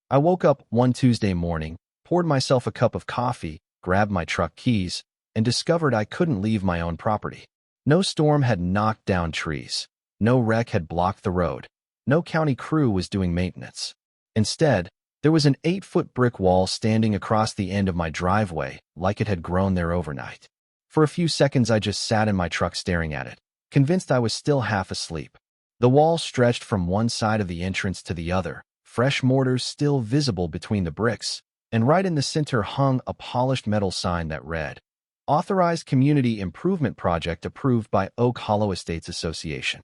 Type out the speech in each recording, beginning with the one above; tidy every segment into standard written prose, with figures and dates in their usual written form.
I woke up one Tuesday morning, poured myself a cup of coffee, grabbed my truck keys, and discovered I couldn't leave my own property. No storm had knocked down trees. No wreck had blocked the road. No county crew was doing maintenance. Instead, there was an 8-foot brick wall standing across the end of my driveway, like it had grown there overnight. For a few seconds, I just sat in my truck staring at it, convinced I was still half asleep. The wall stretched from one side of the entrance to the other, fresh mortar still visible between the bricks, and right in the center hung a polished metal sign that read, Authorized Community Improvement Project approved by Oak Hollow Estates Association.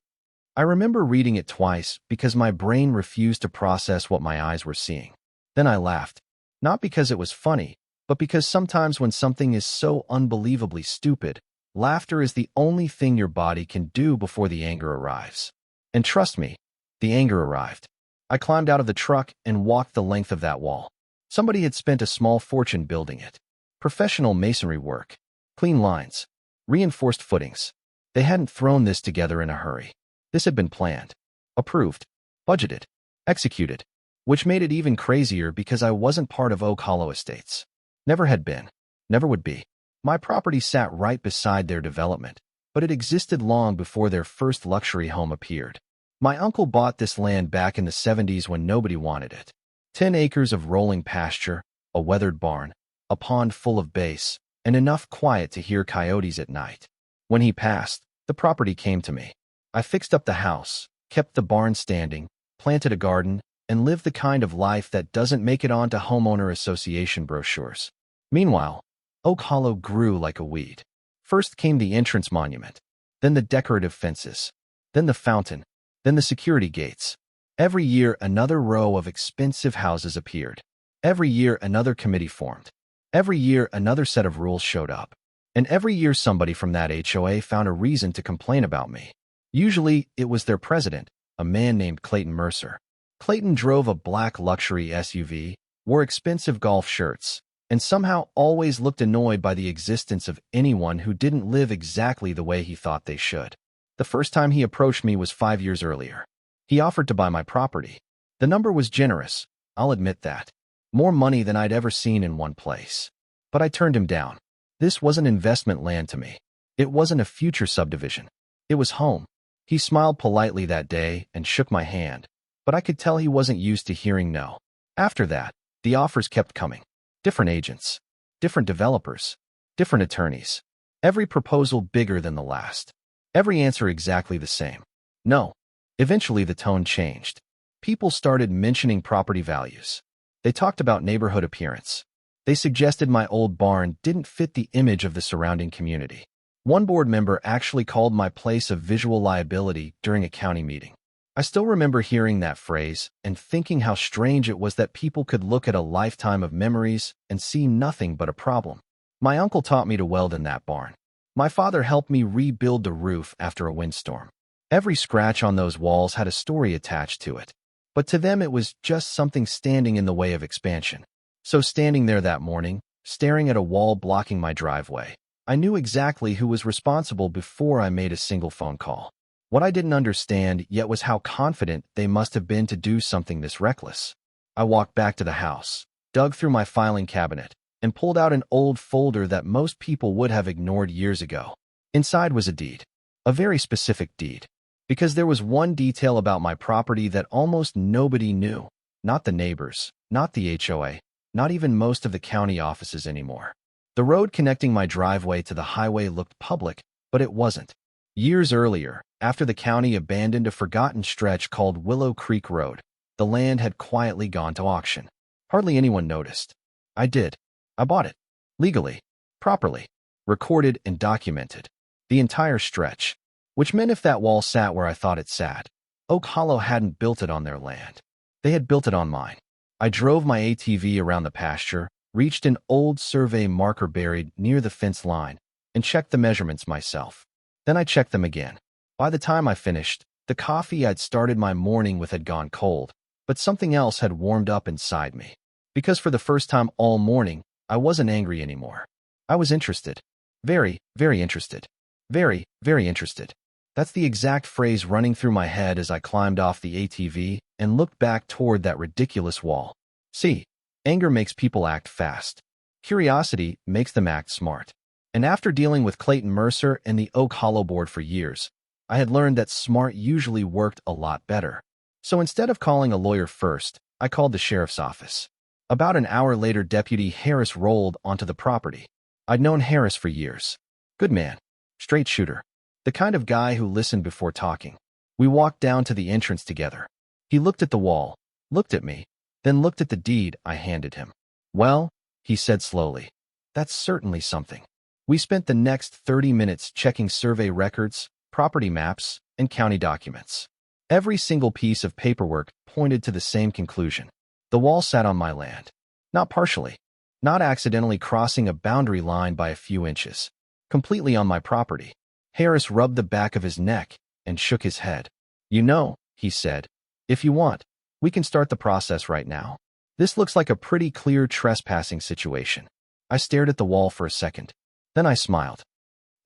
I remember reading it twice because my brain refused to process what my eyes were seeing. Then I laughed, not because it was funny, but because sometimes when something is so unbelievably stupid, laughter is the only thing your body can do before the anger arrives. And trust me, the anger arrived. I climbed out of the truck and walked the length of that wall. Somebody had spent a small fortune building it. Professional masonry work, clean lines, reinforced footings. They hadn't thrown this together in a hurry. This had been planned, approved, budgeted, executed, which made it even crazier because I wasn't part of Oak Hollow Estates. Never had been, never would be. My property sat right beside their development, but it existed long before their first luxury home appeared. My uncle bought this land back in the 70s when nobody wanted it. 10 acres of rolling pasture, a weathered barn, a pond full of bass, and enough quiet to hear coyotes at night. When he passed, the property came to me. I fixed up the house, kept the barn standing, planted a garden, and lived the kind of life that doesn't make it onto homeowner association brochures. Meanwhile, Oak Hollow grew like a weed. First came the entrance monument, then the decorative fences, then the fountain, then the security gates. Every year, another row of expensive houses appeared. Every year, another committee formed. Every year, another set of rules showed up. And every year, somebody from that HOA found a reason to complain about me. Usually, it was their president, a man named Clayton Mercer. Clayton drove a black luxury SUV, wore expensive golf shirts, and somehow always looked annoyed by the existence of anyone who didn't live exactly the way he thought they should. The first time he approached me was 5 years earlier. He offered to buy my property. The number was generous, I'll admit that. More money than I'd ever seen in one place. But I turned him down. This wasn't investment land to me. It wasn't a future subdivision. It was home. He smiled politely that day and shook my hand, but I could tell he wasn't used to hearing no. After that, the offers kept coming. Different agents, different developers, different attorneys. Every proposal bigger than the last. Every answer exactly the same. No. Eventually the tone changed. People started mentioning property values. They talked about neighborhood appearance. They suggested my old barn didn't fit the image of the surrounding community. One board member actually called my place a visual liability during a county meeting. I still remember hearing that phrase and thinking how strange it was that people could look at a lifetime of memories and see nothing but a problem. My uncle taught me to weld in that barn. My father helped me rebuild the roof after a windstorm. Every scratch on those walls had a story attached to it. But to them it was just something standing in the way of expansion. So standing there that morning, staring at a wall blocking my driveway, I knew exactly who was responsible before I made a single phone call. What I didn't understand yet was how confident they must have been to do something this reckless. I walked back to the house, dug through my filing cabinet, and pulled out an old folder that most people would have ignored years ago. Inside was a deed. A very specific deed. Because there was one detail about my property that almost nobody knew. Not the neighbors, not the HOA, not even most of the county offices anymore. The road connecting my driveway to the highway looked public, but it wasn't. Years earlier, after the county abandoned a forgotten stretch called Willow Creek Road, the land had quietly gone to auction. Hardly anyone noticed. I did. I bought it. Legally. Properly. Recorded and documented. The entire stretch. Which meant if that wall sat where I thought it sat, Oak Hollow hadn't built it on their land. They had built it on mine. I drove my ATV around the pasture, reached an old survey marker buried near the fence line, and checked the measurements myself. Then I checked them again. By the time I finished, the coffee I'd started my morning with had gone cold, but something else had warmed up inside me. Because for the first time all morning, I wasn't angry anymore. I was interested. Very, very interested. Very, very interested. That's the exact phrase running through my head as I climbed off the ATV and looked back toward that ridiculous wall. See, anger makes people act fast. Curiosity makes them act smart. And after dealing with Clayton Mercer and the Oak Hollow board for years, I had learned that smart usually worked a lot better. So instead of calling a lawyer first, I called the sheriff's office. About an hour later, Deputy Harris rolled onto the property. I'd known Harris for years. Good man. Straight shooter. The kind of guy who listened before talking. We walked down to the entrance together. He looked at the wall, looked at me, then looked at the deed I handed him. Well, he said slowly, that's certainly something. We spent the next 30 minutes checking survey records, property maps, and county documents. Every single piece of paperwork pointed to the same conclusion. The wall sat on my land. Not partially. Not accidentally crossing a boundary line by a few inches. Completely on my property. Harris rubbed the back of his neck and shook his head. You know, he said, if you want, we can start the process right now. This looks like a pretty clear trespassing situation. I stared at the wall for a second. Then I smiled.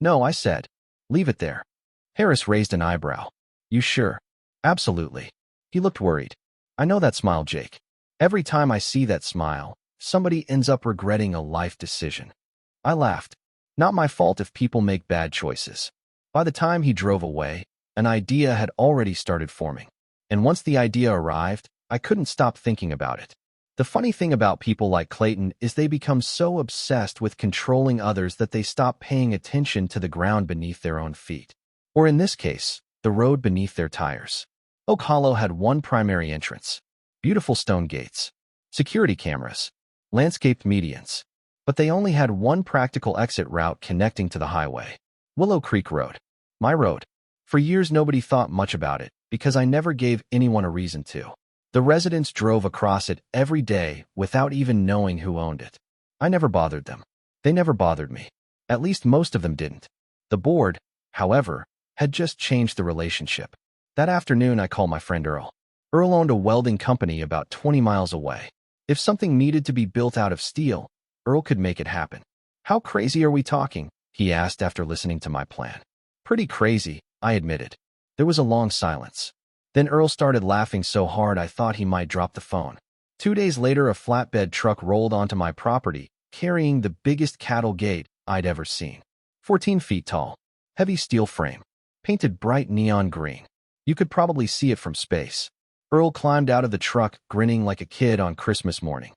No, I said. Leave it there. Harris raised an eyebrow. You sure? Absolutely. He looked worried. I know that smile, Jake. Every time I see that smile, somebody ends up regretting a life decision. I laughed. Not my fault if people make bad choices. By the time he drove away, an idea had already started forming. And once the idea arrived, I couldn't stop thinking about it. The funny thing about people like Clayton is they become so obsessed with controlling others that they stop paying attention to the ground beneath their own feet. Or in this case, the road beneath their tires. Oak Hollow had one primary entrance. Beautiful stone gates. Security cameras. Landscaped medians. But they only had one practical exit route connecting to the highway. Willow Creek Road. My road. For years nobody thought much about it, because I never gave anyone a reason to. The residents drove across it every day without even knowing who owned it. I never bothered them. They never bothered me. At least most of them didn't. The board, however, had just changed the relationship. That afternoon I called my friend Earl. Earl owned a welding company about 20 miles away. If something needed to be built out of steel, Earl could make it happen. How crazy are we talking? He asked after listening to my plan. Pretty crazy, I admitted. There was a long silence. Then Earl started laughing so hard I thought he might drop the phone. 2 days later, a flatbed truck rolled onto my property, carrying the biggest cattle gate I'd ever seen. 14 feet tall. Heavy steel frame. Painted bright neon green. You could probably see it from space. Earl climbed out of the truck, grinning like a kid on Christmas morning.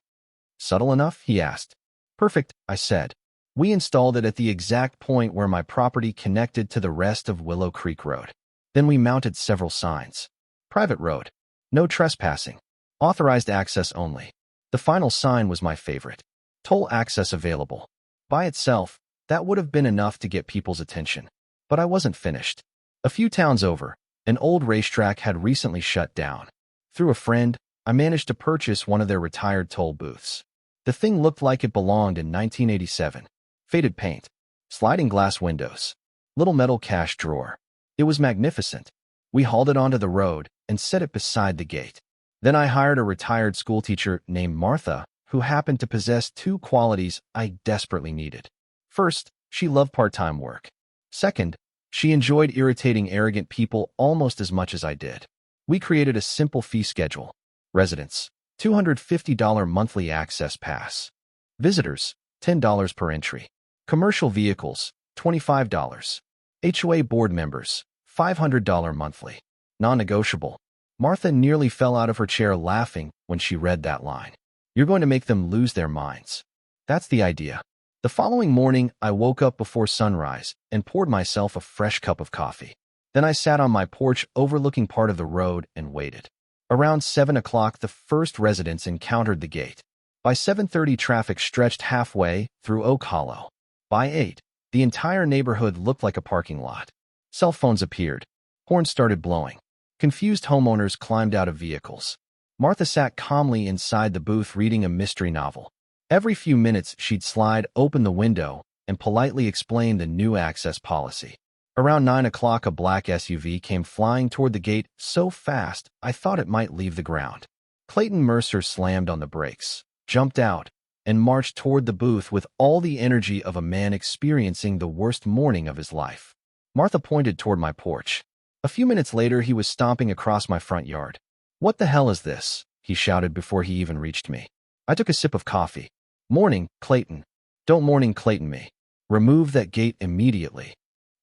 Subtle enough? He asked. Perfect, I said. We installed it at the exact point where my property connected to the rest of Willow Creek Road. Then we mounted several signs. Private road. No trespassing. Authorized access only. The final sign was my favorite. Toll access available. By itself, that would have been enough to get people's attention. But I wasn't finished. A few towns over, an old racetrack had recently shut down. Through a friend, I managed to purchase one of their retired toll booths. The thing looked like it belonged in 1987. Faded paint. Sliding glass windows. Little metal cash drawer. It was magnificent. We hauled it onto the road and set it beside the gate. Then I hired a retired schoolteacher named Martha, who happened to possess two qualities I desperately needed. First, she loved part-time work. Second, she enjoyed irritating arrogant people almost as much as I did. We created a simple fee schedule. Residents, $250 monthly access pass. Visitors, $10 per entry. Commercial vehicles, $25. HOA board members, $500 monthly. Non-negotiable. Martha nearly fell out of her chair laughing when she read that line. You're going to make them lose their minds. That's the idea. The following morning, I woke up before sunrise and poured myself a fresh cup of coffee. Then I sat on my porch overlooking part of the road and waited. Around 7 o'clock, the first residents encountered the gate. By 7:30, traffic stretched halfway through Oak Hollow. By 8, the entire neighborhood looked like a parking lot. Cell phones appeared. Horns started blowing. Confused homeowners climbed out of vehicles. Martha sat calmly inside the booth reading a mystery novel. Every few minutes, she'd slide open the window and politely explain the new access policy. Around 9 o'clock, a black SUV came flying toward the gate so fast I thought it might leave the ground. Clayton Mercer slammed on the brakes, jumped out, and marched toward the booth with all the energy of a man experiencing the worst morning of his life. Martha pointed toward my porch. A few minutes later, he was stomping across my front yard. What the hell is this? He shouted before he even reached me. I took a sip of coffee. Morning, Clayton. Don't morning Clayton me. Remove that gate immediately.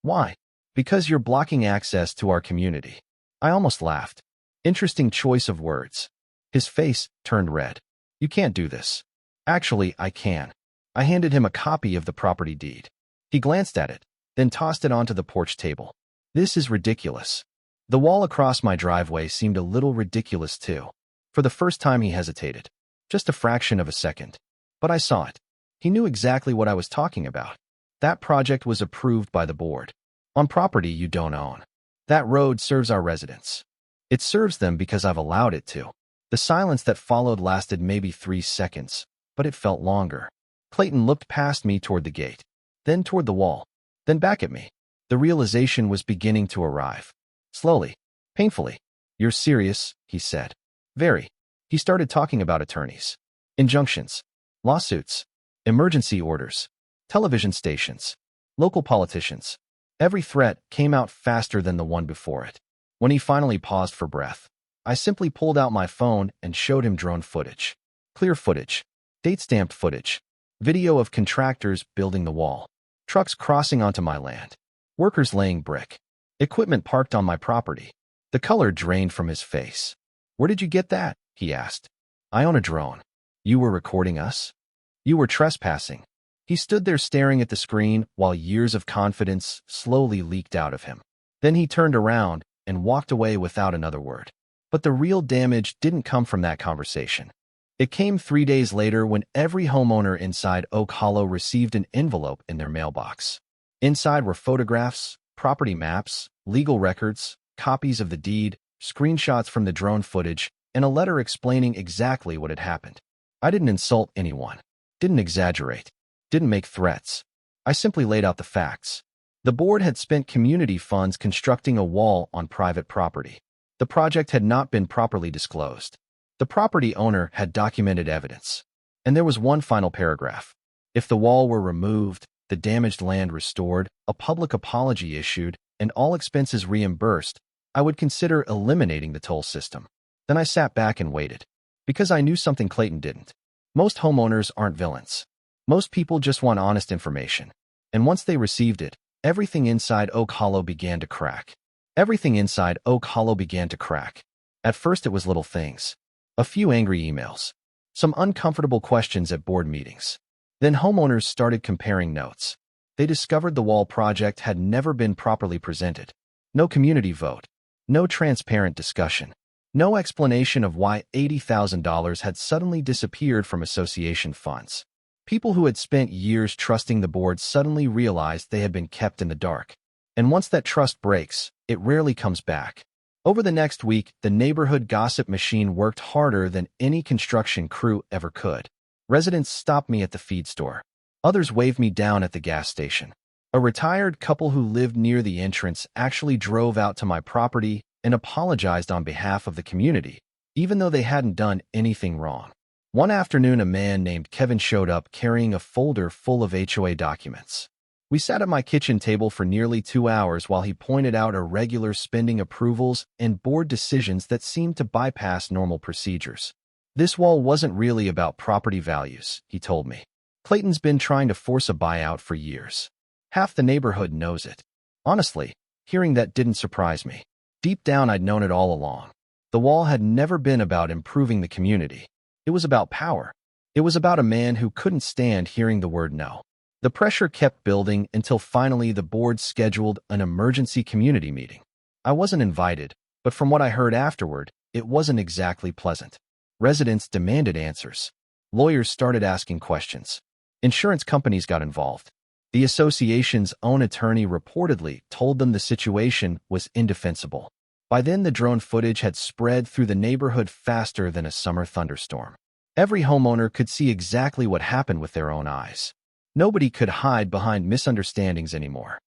Why? Because you're blocking access to our community. I almost laughed. Interesting choice of words. His face turned red. You can't do this. Actually, I can. I handed him a copy of the property deed. He glanced at it, then tossed it onto the porch table. This is ridiculous. The wall across my driveway seemed a little ridiculous too. For the first time he hesitated. Just a fraction of a second. But I saw it. He knew exactly what I was talking about. That project was approved by the board. On property you don't own. That road serves our residents. It serves them because I've allowed it to. The silence that followed lasted maybe 3 seconds, but it felt longer. Clayton looked past me toward the gate, then toward the wall, then back at me. The realization was beginning to arrive. Slowly, painfully. You're serious, he said. Very. He started talking about attorneys, injunctions, lawsuits, emergency orders, television stations, local politicians. Every threat came out faster than the one before it. When he finally paused for breath, I simply pulled out my phone and showed him drone footage. Clear footage, date-stamped footage, video of contractors building the wall, trucks crossing onto my land, workers laying brick, equipment parked on my property. The color drained from his face. Where did you get that? He asked. I own a drone. You were recording us? You were trespassing. He stood there staring at the screen while years of confidence slowly leaked out of him. Then he turned around and walked away without another word. But the real damage didn't come from that conversation. It came 3 days later when every homeowner inside Oak Hollow received an envelope in their mailbox. Inside were photographs, property maps, legal records, copies of the deed, screenshots from the drone footage, and a letter explaining exactly what had happened. I didn't insult anyone, didn't exaggerate, didn't make threats. I simply laid out the facts. The board had spent community funds constructing a wall on private property. The project had not been properly disclosed. The property owner had documented evidence. And there was one final paragraph. If the wall were removed, the damaged land restored, a public apology issued, and all expenses reimbursed, I would consider eliminating the toll system. Then I sat back and waited. Because I knew something Clayton didn't. Most homeowners aren't villains. Most people just want honest information. And once they received it, everything inside Oak Hollow began to crack. Everything inside Oak Hollow began to crack. At first it was little things. A few angry emails. Some uncomfortable questions at board meetings. Then homeowners started comparing notes. They discovered the wall project had never been properly presented. No community vote. No transparent discussion. No explanation of why $80,000 had suddenly disappeared from association funds. People who had spent years trusting the board suddenly realized they had been kept in the dark. And once that trust breaks, it rarely comes back. Over the next week, the neighborhood gossip machine worked harder than any construction crew ever could. Residents stopped me at the feed store. Others waved me down at the gas station. A retired couple who lived near the entrance actually drove out to my property and apologized on behalf of the community, even though they hadn't done anything wrong. One afternoon, a man named Kevin showed up carrying a folder full of HOA documents. We sat at my kitchen table for nearly 2 hours while he pointed out irregular spending approvals and board decisions that seemed to bypass normal procedures. This wall wasn't really about property values, he told me. Clayton's been trying to force a buyout for years. Half the neighborhood knows it. Honestly, hearing that didn't surprise me. Deep down, I'd known it all along. The wall had never been about improving the community. It was about power. It was about a man who couldn't stand hearing the word no. The pressure kept building until finally the board scheduled an emergency community meeting. I wasn't invited, but from what I heard afterward, it wasn't exactly pleasant. Residents demanded answers. Lawyers started asking questions. Insurance companies got involved. The association's own attorney reportedly told them the situation was indefensible. By then, the drone footage had spread through the neighborhood faster than a summer thunderstorm. Every homeowner could see exactly what happened with their own eyes. Nobody could hide behind misunderstandings anymore.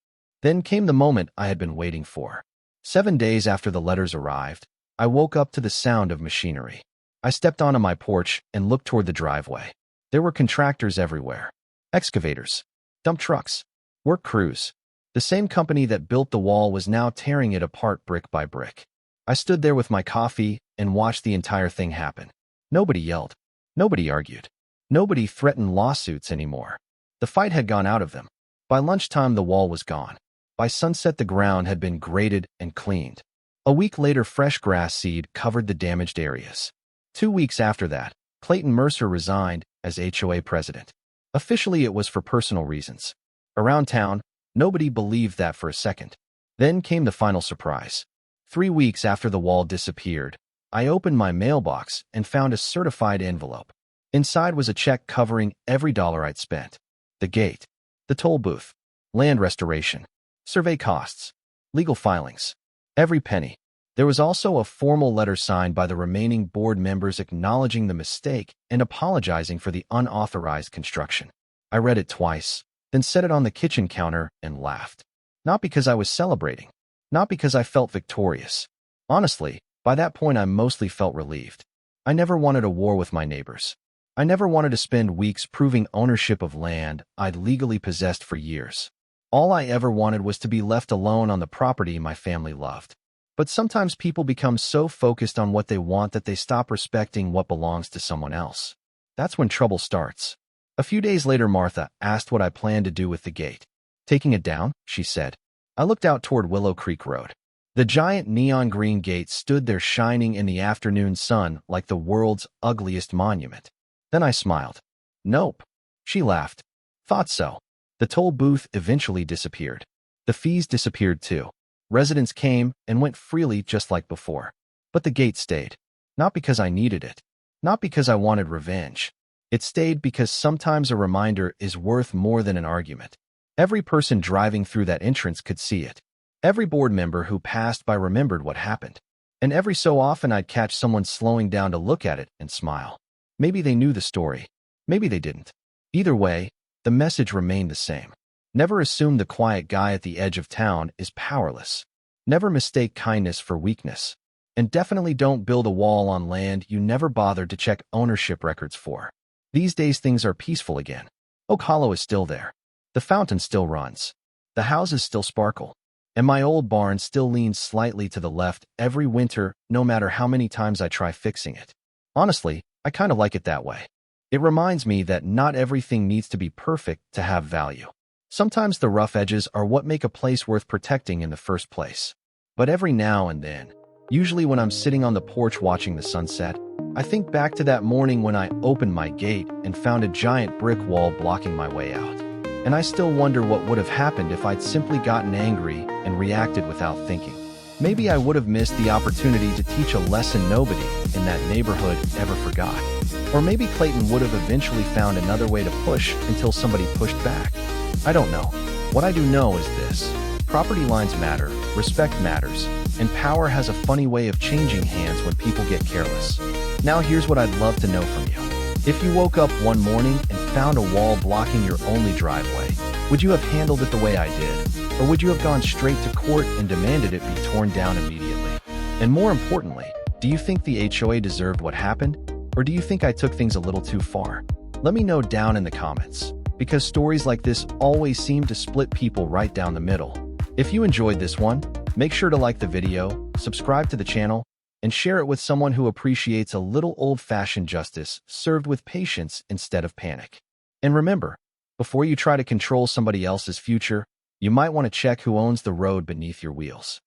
Then came the moment I had been waiting for. 7 days after the letters arrived, I woke up to the sound of machinery. I stepped onto my porch and looked toward the driveway. There were contractors everywhere. Excavators, dump trucks, work crews. The same company that built the wall was now tearing it apart brick by brick. I stood there with my coffee and watched the entire thing happen. Nobody yelled. Nobody argued. Nobody threatened lawsuits anymore. The fight had gone out of them. By lunchtime, the wall was gone. By sunset, the ground had been graded and cleaned. A week later, fresh grass seed covered the damaged areas. 2 weeks after that, Clayton Mercer resigned as HOA president. Officially, it was for personal reasons. Around town, nobody believed that for a second. Then came the final surprise. 3 weeks after the wall disappeared, I opened my mailbox and found a certified envelope. Inside was a check covering every dollar I'd spent. The gate, the toll booth, land restoration, survey costs, legal filings. Every penny. There was also a formal letter signed by the remaining board members acknowledging the mistake and apologizing for the unauthorized construction. I read it twice, then set it on the kitchen counter and laughed. Not because I was celebrating. Not because I felt victorious. Honestly, by that point I mostly felt relieved. I never wanted a war with my neighbors. I never wanted to spend weeks proving ownership of land I'd legally possessed for years. All I ever wanted was to be left alone on the property my family loved. But sometimes people become so focused on what they want that they stop respecting what belongs to someone else. That's when trouble starts. A few days later, Martha asked what I planned to do with the gate. Taking it down, she said. I looked out toward Willow Creek Road. The giant neon green gate stood there shining in the afternoon sun like the world's ugliest monument. Then I smiled. Nope. She laughed. Thought so. The toll booth eventually disappeared. The fees disappeared too. Residents came and went freely just like before. But the gate stayed. Not because I needed it. Not because I wanted revenge. It stayed because sometimes a reminder is worth more than an argument. Every person driving through that entrance could see it. Every board member who passed by remembered what happened. And every so often I'd catch someone slowing down to look at it and smile. Maybe they knew the story. Maybe they didn't. Either way, the message remained the same. Never assume the quiet guy at the edge of town is powerless. Never mistake kindness for weakness. And definitely don't build a wall on land you never bothered to check ownership records for. These days things are peaceful again. Oak Hollow is still there. The fountain still runs. The houses still sparkle. And my old barn still leans slightly to the left every winter, no matter how many times I try fixing it. Honestly, I kind of like it that way. It reminds me that not everything needs to be perfect to have value. Sometimes the rough edges are what make a place worth protecting in the first place. But every now and then, usually when I'm sitting on the porch watching the sunset, I think back to that morning when I opened my gate and found a giant brick wall blocking my way out. And I still wonder what would have happened if I'd simply gotten angry and reacted without thinking. Maybe I would have missed the opportunity to teach a lesson nobody in that neighborhood ever forgot. Or maybe Clayton would have eventually found another way to push until somebody pushed back. I don't know. What I do know is this. Property lines matter, respect matters, and power has a funny way of changing hands when people get careless. Now here's what I'd love to know from you. If you woke up one morning and found a wall blocking your only driveway, would you have handled it the way I did? Or would you have gone straight to court and demanded it be torn down immediately? And more importantly, do you think the HOA deserved what happened? Or do you think I took things a little too far? Let me know down in the comments, because stories like this always seem to split people right down the middle. If you enjoyed this one, make sure to like the video, subscribe to the channel, and share it with someone who appreciates a little old-fashioned justice served with patience instead of panic. And remember, before you try to control somebody else's future, you might want to check who owns the road beneath your wheels.